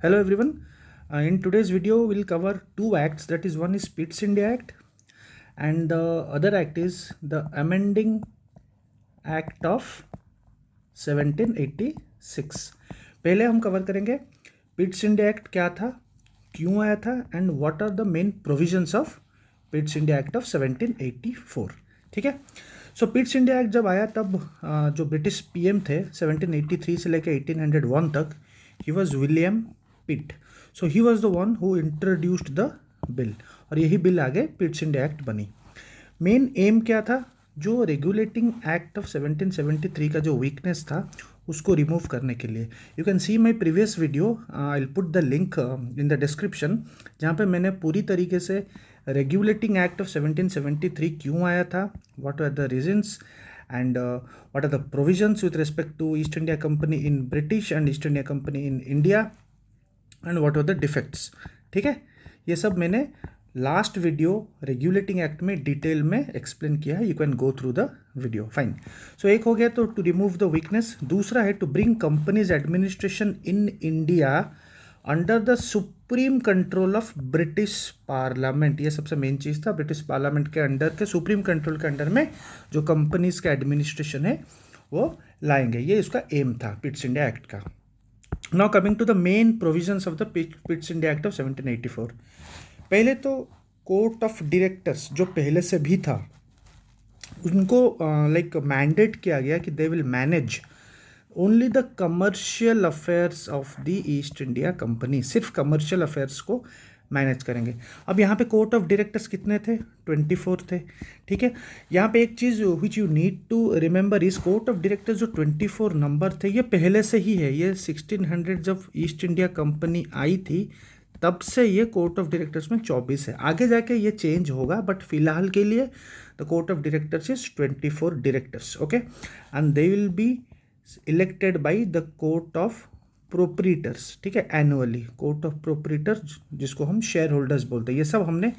Hello everyone. In today's video, we'll cover two acts. That is, one is Pitt's India Act, and the other act is the Amending Act of 1786. पहले हम cover करेंगे पिट्स India act क्या था, क्यों आया था, and what are the main provisions of Pitt's India Act of 1784. ठीक है. सो पिट्स इंडिया एक्ट जब आया तब जो ब्रिटिश पीएम थे 1783 से लेकर 1801 तक, he was William pit. So he was the one who introduced the bill, और यही बिल आगे पिट्स इंडिया एक्ट बनी. मेन एम क्या था, जो रेगुलेटिंग एक्ट ऑफ 1773 का जो वीकनेस था उसको रिमूव करने के लिए. You can see my previous video, I will put the link in the description, जहाँ पे मैंने पूरी तरीके से रेगुलेटिंग एक्ट ऑफ 1773 क्यों आया था, what are the reasons, and what are the provisions with respect to East India Company in British and East India Company in India, and what are the defects. ठीक है, ये सब मैंने last video regulating act में detail में explain किया है. You can go through the video. Fine. So एक हो गया तो टू रिमूव द वीकनेस. दूसरा है to bring companies administration in India under the supreme control of British Parliament. ये सबसे मेन चीज़ था. ब्रिटिश पार्लियामेंट के अंडर के सुप्रीम कंट्रोल के अंडर में जो कंपनीज का एडमिनिस्ट्रेशन है वो लाएंगे. ये इसका एम था पिट्स इंडिया एक्ट का. Now coming to the main provisions of the Pitt's India Act of 1784. पहले तो कोर्ट ऑफ डायरेक्टर्स जो पहले से भी था उनको लाइक मैंडेट किया गया कि they will manage only the commercial affairs of the east India company. सिर्फ कमर्शियल अफेयर्स को मैनेज करेंगे. अब यहाँ पे कोर्ट ऑफ डायरेक्टर्स कितने थे? 24 थे. ठीक है. यहाँ पे एक चीज़ which you need to remember is court of directors जो 24 नंबर थे ये पहले से ही है. ये 1600 जब ईस्ट इंडिया कंपनी आई थी तब से ये कोर्ट ऑफ डायरेक्टर्स में 24 है. आगे जाके ये चेंज होगा, बट फिलहाल के लिए the court of directors is 24 directors. Okay. And they will be elected by the court of proprietors. ठीक है, एनुअली. कोर्ट ऑफ प्रोप्रीटर्स जिसको हम शेयर होल्डर्स बोलते हैं. ये सब हमने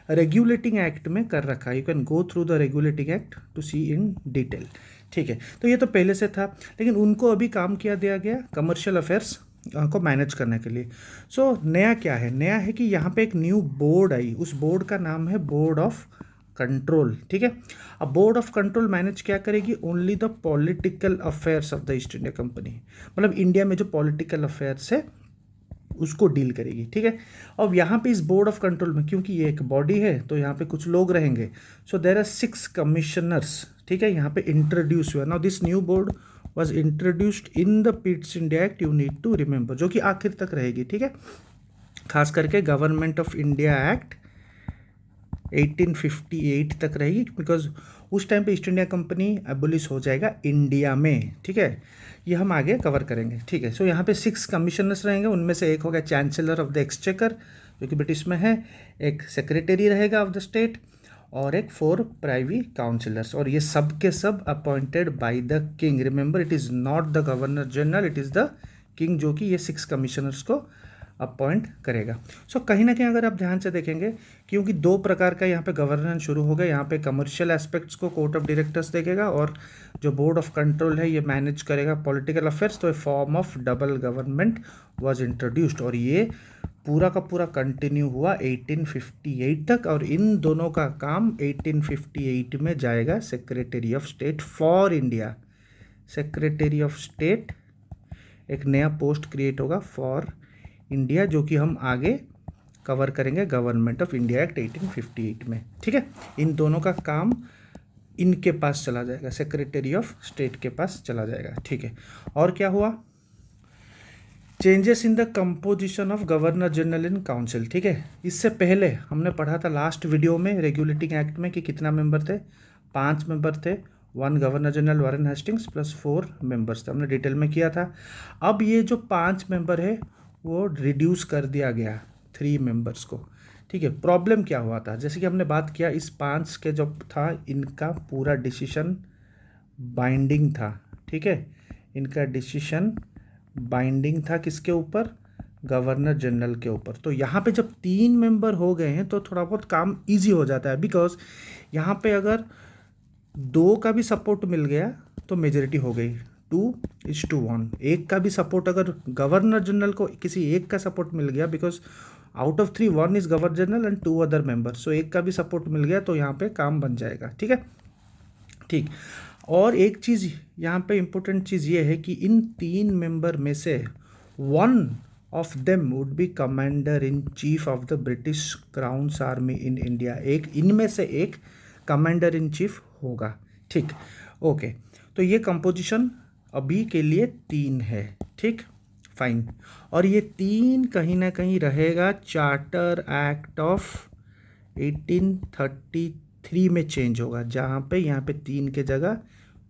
रेगुलेटिंग एक्ट में कर रखा है. You can go through the Regulating Act to see in detail. ठीक है. तो ये तो पहले से था, लेकिन उनको अभी काम किया दिया गया कमर्शियल अफेयर्स को मैनेज करने के लिए. सो नया क्या है? नया है कि यहाँ पे एक न्यू बोर्ड आई. उस बोर्ड का नाम है बोर्ड ऑफ कंट्रोल. ठीक है. अब बोर्ड ऑफ कंट्रोल मैनेज क्या करेगी? Only the political affairs of the east India company. मतलब इंडिया में जो पॉलिटिकल अफेयर्स है उसको डील करेगी. ठीक है. अब यहाँ पे इस बोर्ड ऑफ कंट्रोल में क्योंकि ये एक बॉडी है तो यहाँ पे कुछ लोग रहेंगे. So there are 6 commissioners. ठीक है, यहाँ पे इंट्रोड्यूस हुआ. Now this new board was introduced in the Pitt's India Act. You need to remember, जो कि आखिर तक रहेगी. ठीक है. खास करके गवर्नमेंट ऑफ इंडिया एक्ट 1858 तक रहेगी, बिकॉज उस टाइम पे ईस्ट इंडिया कंपनी एबोलिश हो जाएगा इंडिया में. ठीक है, ये हम आगे कवर करेंगे. ठीक है. सो यहाँ पे 6 कमिश्नर्स रहेंगे. उनमें से एक होगा चांसलर ऑफ द एक्सचेकर जो कि ब्रिटिश में है, एक सेक्रेटरी रहेगा ऑफ द स्टेट, और एक 4 प्राइवेट काउंसिलर्स. और ये सब के सब appointed by the king. Remember, it is not the governor general, it is the king जो कि ये 6 कमिश्नर्स को अपॉइंट करेगा. सो कहीं ना कहीं अगर आप ध्यान से देखेंगे, क्योंकि 2 प्रकार का यहाँ पे गवर्नेंस शुरू हो गया. यहाँ पे कमर्शियल एस्पेक्ट्स को कोर्ट ऑफ डायरेक्टर्स देखेगा, और जो बोर्ड ऑफ कंट्रोल है ये मैनेज करेगा पॉलिटिकल अफेयर्स. तो a form of double government was introduced, और ये पूरा का पूरा कंटिन्यू हुआ 1858 तक. और इन दोनों का काम 1858 में जाएगा secretary of state for India. Secretary of state एक नया पोस्ट क्रिएट होगा फॉर इंडिया, जो कि हम आगे कवर करेंगे गवर्नमेंट ऑफ इंडिया एक्ट 1858 में. ठीक है. इन दोनों का काम इनके पास चला जाएगा, सेक्रेटरी ऑफ स्टेट के पास चला जाएगा. ठीक है. और क्या हुआ? Changes in the composition of governor general in council. ठीक है. इससे पहले हमने पढ़ा था लास्ट वीडियो में रेगुलेटिंग एक्ट में कि कितना मेंबर थे? 5 मेंबर थे. 1 governor general Warren Hastings plus 4 members थे. हमने डिटेल में किया था. अब ये जो 5 मेंबर है वो रिड्यूस कर दिया गया 3 मेंबर्स को. ठीक है. प्रॉब्लम क्या हुआ था? जैसे कि हमने बात किया, इस 5 के जो था इनका पूरा डिसीजन बाइंडिंग था. ठीक है. इनका डिसीजन बाइंडिंग था किसके ऊपर? गवर्नर जनरल के ऊपर. तो यहाँ पे जब 3 मेंबर हो गए हैं तो थोड़ा बहुत काम इजी हो जाता है, बिकॉज यहाँ पे अगर 2 का भी सपोर्ट मिल गया तो मेजॉरिटी हो गई. 2:1। एक का भी सपोर्ट, अगर गवर्नर जनरल को किसी एक का सपोर्ट मिल गया, because out of 3 1 is governor general and 2 other member, so एक का भी सपोर्ट मिल गया तो यहाँ पे काम बन जाएगा। ठीक है, ठीक। और एक चीज़ यहाँ पे इम्पोर्टेंट चीज़ ये है कि इन 3 मेंबर में से one of them would be commander in chief of the British crowns army in India. एक इनमें से एक कमांडर इन चीफ होगा। ठीक, ओके। तो ये कंपोजिशन अभी के लिए 3 है। ठीक, फाइन। और ये 3 कहीं ना कहीं रहेगा चार्टर एक्ट ऑफ 1833 में चेंज होगा, जहाँ पे यहाँ पे 3 के जगह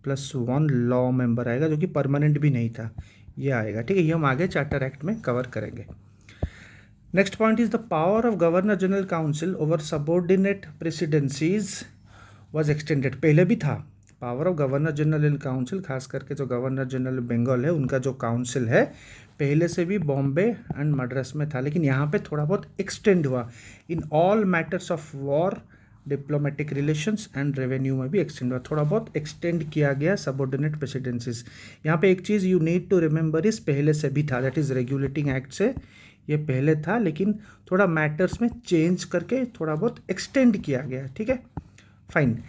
+1 लॉ मेंबर आएगा, जो कि परमानेंट भी नहीं था, ये आएगा। ठीक है, ये हम आगे चार्टर एक्ट में कवर करेंगे। Next point is the power of governor general council over subordinate presidencies was extended. पहले भी था power of governor general in council, खास करके जो गवर्नर जनरल बंगाल है उनका जो काउंसिल है पहले से भी बॉम्बे एंड मद्रास में था, लेकिन यहाँ पे थोड़ा बहुत एक्सटेंड हुआ। In all matters of war, diplomatic relations and revenue में भी एक्सटेंड हुआ, थोड़ा बहुत एक्सटेंड किया गया सबऑर्डिनेट प्रेसिडेंसीज। यहाँ पे एक चीज़ यू नीड टू रिमेंबर इस पहले से भी था, दैट इज़ रेगुलेटिंग एक्ट से ये पहले था, लेकिन थोड़ा मैटर्स में चेंज करके थोड़ा बहुत एक्सटेंड किया गया। ठीक है, fine.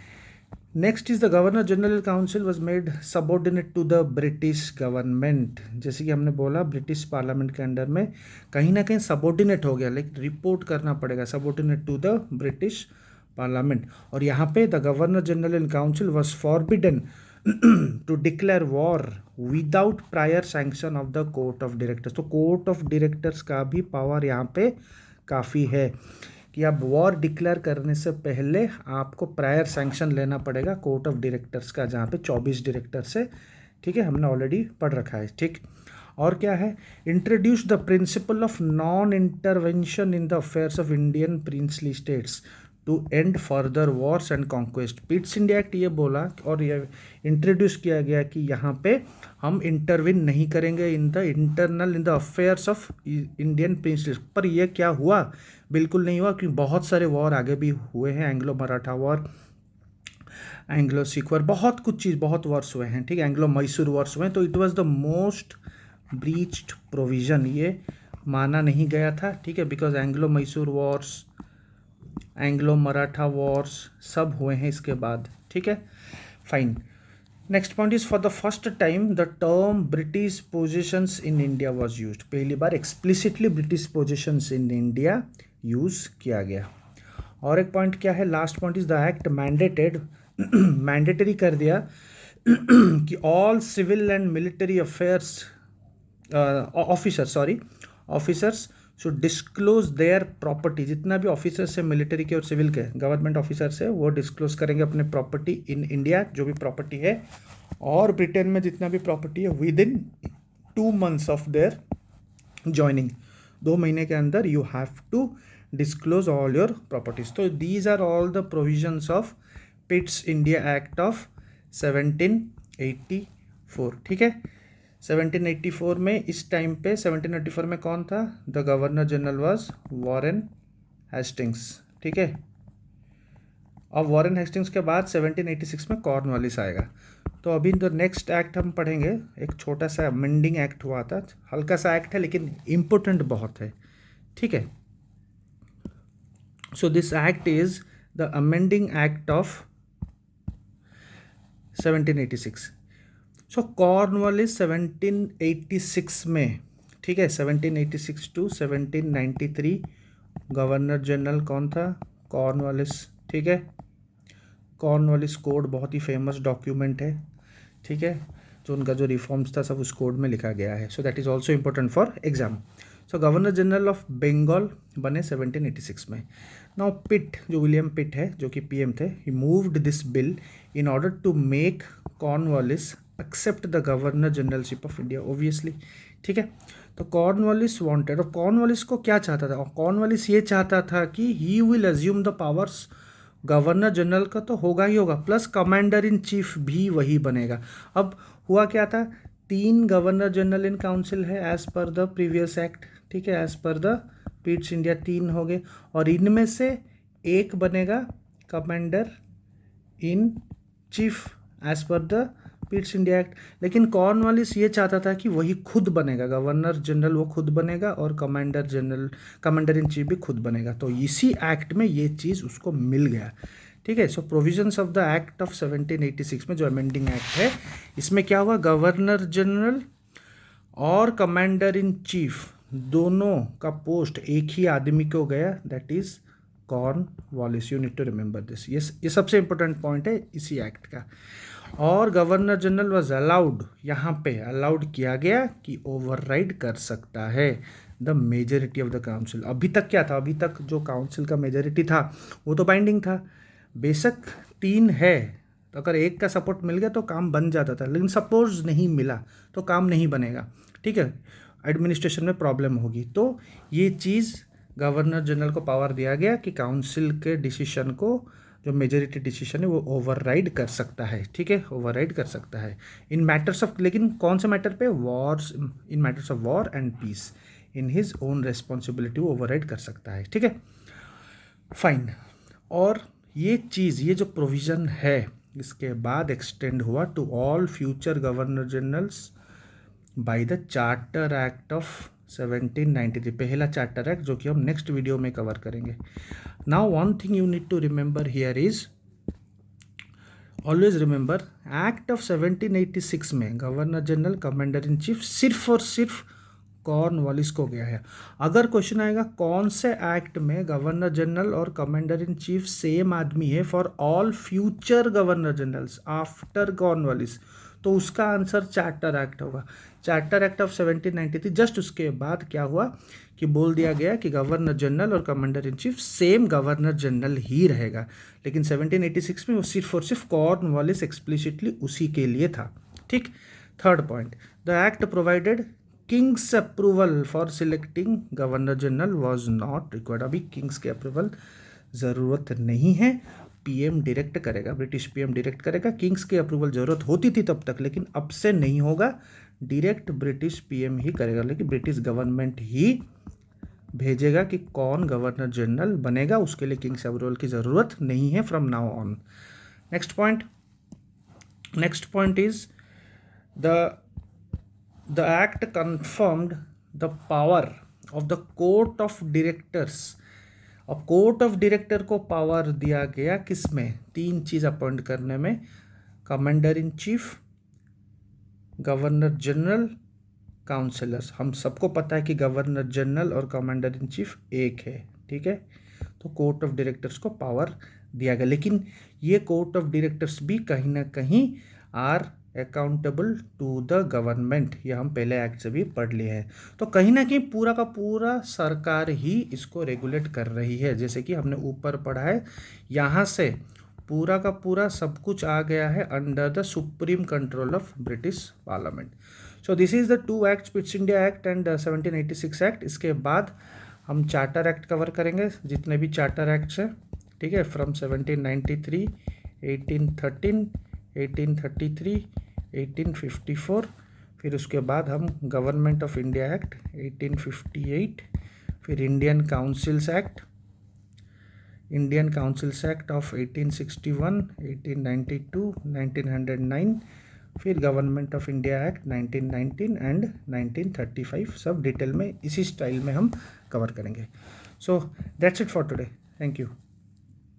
Next is the governor general council was made subordinate to the British government. जैसे कि हमने बोला ब्रिटिश पार्लियामेंट के अंडर में कहीं ना कहीं सबऑर्डिनेट हो गया, लाइक रिपोर्ट करना पड़ेगा, subordinate to the British parliament. और यहाँ पे the governor general in council was forbidden to declare war without prior sanction of the court of directors. तो कोर्ट ऑफ डायरेक्टर्स का भी पावर यहाँ पे काफ़ी है कि आप वॉर डिक्लेयर करने से पहले आपको प्रायर सैंक्शन लेना पड़ेगा कोर्ट ऑफ डायरेक्टर्स का, जहाँ पे 24 डायरेक्टर्स है। ठीक है, हमने ऑलरेडी पढ़ रखा है। ठीक, और क्या है, introduce the principle of non intervention in the affairs of Indian princely states to end further wars and conquest. Pitt's India act ये बोला और ये इंट्रोड्यूस किया गया कि यहाँ पे हम इंटरविन नहीं करेंगे इन the affairs of Indian princely. पर ये क्या हुआ, बिल्कुल नहीं हुआ, क्योंकि बहुत सारे वॉर आगे भी हुए हैं, Anglo Maratha war, Anglo Sikh war, बहुत कुछ चीज़, बहुत वॉर्स हुए हैं। ठीक है, एंग्लो मैसूर वॉर्स हुए हैं, तो it was the most breached provision, ये माना नहीं गया था। ठीक है, because Anglo Mysore wars, Anglo Maratha wars सब हुए हैं इसके बाद। ठीक है, fine. Next point is for the first time the term British possessions in India was use. पहली बार explicitly British possessions in India use किया गया। और एक पॉइंट क्या है, last point is the act mandated, mandatory कर दिया कि all civil and military affairs officers should disclose their property. जितना भी ऑफिसर्स है मिलिट्री के और सिविल के, गवर्नमेंट ऑफिसर्स है, वो डिस्क्लोज करेंगे अपने प्रॉपर्टी इन इंडिया, जो भी प्रॉपर्टी है, और ब्रिटेन में जितना भी प्रॉपर्टी है, within 2 months of their joining, 2 महीने के अंदर you have to disclose all your properties. तो these are all the provisions of Pitt's India Act of 1784। ठीक है, 1784 में, इस टाइम पे 1784 में कौन था, the governor general was Warren Hastings. ठीक है, अब वॉरेन हेस्टिंग्स के बाद 1786 में कॉर्नवालिस आएगा। तो अभी द नेक्स्ट एक्ट हम पढ़ेंगे, एक छोटा सा अमेंडिंग एक्ट हुआ था, हल्का सा एक्ट है लेकिन इम्पोर्टेंट बहुत है। ठीक है, so this act is the amending act of 1786। So Cornwallis 1786 में, ठीक है, 1786 टू 1793 गवर्नर जनरल कौन था, कॉर्नवालिस। ठीक है, कॉर्नवालिस कोड बहुत ही फेमस डॉक्यूमेंट है। ठीक है, जो उनका जो रिफॉर्म्स था सब उस कोड में लिखा गया है। So that is also important for exam. So governor general of Bengal बने 1786 में। नाउ पिट, जो विलियम पिट है, जो कि पीएम थे, he moved this bill in order to make Cornwallis accept the governor generalship of India, obviously. ठीक है, तो कॉर्नवालिस वांटेड, और कॉर्नवालिस को क्या चाहता था, कॉर्नवालिस ये चाहता था कि he will assume the powers, governor general का तो होगा ही होगा, प्लस कमांडर इन चीफ भी वही बनेगा। अब हुआ क्या था, 3 गवर्नर जनरल इन काउंसिल है as per the previous act. ठीक है, as per the Pitt's India 3 हो गए, और इनमें से एक बनेगा commander in chief as per the Pitt's India act. लेकिन कॉर्नवालिस ये चाहता था कि वही खुद बनेगा, गवर्नर जनरल वो खुद बनेगा और कमांडर इन चीफ भी खुद बनेगा। तो इसी एक्ट में ये चीज़ उसको मिल गया, ठीक है। So provisions of the act of 1786 में जो अमेंडिंग एक्ट है, इसमें क्या हुआ, गवर्नर जनरल और कमांडर इन चीफ दोनों का पोस्ट एक ही आदमी को गया, that is Cornwallis. You need to remember this. ये सबसे इंपॉर्टेंट पॉइंट है इसी एक्ट का। और गवर्नर जनरल वाज अलाउड, यहाँ पे अलाउड किया गया कि ओवरराइड कर सकता है the majority of the council. अभी तक क्या था, अभी तक जो काउंसिल का मेजॉरिटी था वो तो बाइंडिंग था। बेशक 3 है, तो अगर एक का सपोर्ट मिल गया तो काम बन जाता था, लेकिन सपोज नहीं मिला तो काम नहीं बनेगा, ठीक है, एडमिनिस्ट्रेशन में प्रॉब्लम होगी। तो ये चीज़ गवर्नर जनरल को पावर दिया गया कि काउंसिल के डिसीजन को, जो मेजॉरिटी डिसीजन है वो ओवरराइड कर सकता है, ठीक है, ओवरराइड कर सकता है इन मैटर्स ऑफ, लेकिन कौन से मैटर पे, wars, in matters of war and peace, in his own responsibility वो ओवरराइड कर सकता है, ठीक है, फाइन। और ये चीज़, ये जो प्रोविज़न है, इसके बाद एक्सटेंड हुआ to all future governor generals by the charter act of 1793, पहला चार्टर एक्ट, जो कि हम नेक्स्ट वीडियो में कवर करेंगे। Now one thing you need to remember here is, always remember, act of 1786 में governor general, commander in chief सिर्फ और सिर्फ कॉर्नवालिस को गया है। अगर क्वेश्चन आएगा कौन से एक्ट में गवर्नर जनरल और कमांडर इन चीफ सेम आदमी है for all future governor generals after Cornwallis, तो उसका आंसर चार्टर एक्ट होगा। चार्टर एक्ट ऑफ 1793, जस्ट उसके बाद क्या हुआ कि बोल दिया गया कि गवर्नर जनरल और commander in chief same governor general ही रहेगा, लेकिन 1786 में वो सिर्फ और सिर्फ कॉर्नवालिस एक्सप्लिसिटली उसी के लिए था, ठीक। Third point, the act provided Kings approval for selecting governor general was not required. अभी किंग्स के अप्रूवल ज़रूरत नहीं है, पीएम डायरेक्ट करेगा, ब्रिटिश पीएम डायरेक्ट करेगा। किंग्स की अप्रूवल ज़रूरत होती थी तब तक, लेकिन अब से नहीं होगा, डायरेक्ट ब्रिटिश पीएम ही करेगा, लेकिन ब्रिटिश गवर्नमेंट ही भेजेगा कि कौन गवर्नर जनरल बनेगा, उसके लिए किंग्स अप्रूवल की ज़रूरत नहीं है from now on. Next point is the act confirmed the power of the court of directors। अब कोर्ट ऑफ डायरेक्टर को पावर दिया गया किसमें, 3 चीज़ अपॉइंट करने में, commander in chief, governor general, councillors. हम सबको पता है कि गवर्नर जनरल और कमांडर इन चीफ एक है, ठीक है। तो कोर्ट ऑफ डायरेक्टर्स को पावर दिया गया, लेकिन ये कोर्ट ऑफ डायरेक्टर्स भी कहीं ना कहीं are accountable to the government, ये हम पहले एक्ट से भी पढ़ लिए हैं। तो कहीं ना कहीं पूरा का पूरा सरकार ही इसको रेगुलेट कर रही है, जैसे कि हमने ऊपर पढ़ा है, यहाँ से पूरा का पूरा सब कुछ आ गया है under the supreme control of British parliament. So this is the 2 acts, पिट्स India act and 1786 act. इसके बाद हम चार्टर एक्ट कवर करेंगे, जितने भी चार्टर एक्ट्स हैं, ठीक है, फ्रॉम 1793, 1813, 1833, 1854, फिर उसके बाद हम गवर्नमेंट ऑफ इंडिया एक्ट 1858, फिर इंडियन काउंसिल्स एक्ट ऑफ 1861, 1892, 1909, फिर government of India act 1919 and 1935। सब डिटेल में इसी स्टाइल में हम कवर करेंगे। So that's it for today, thank you.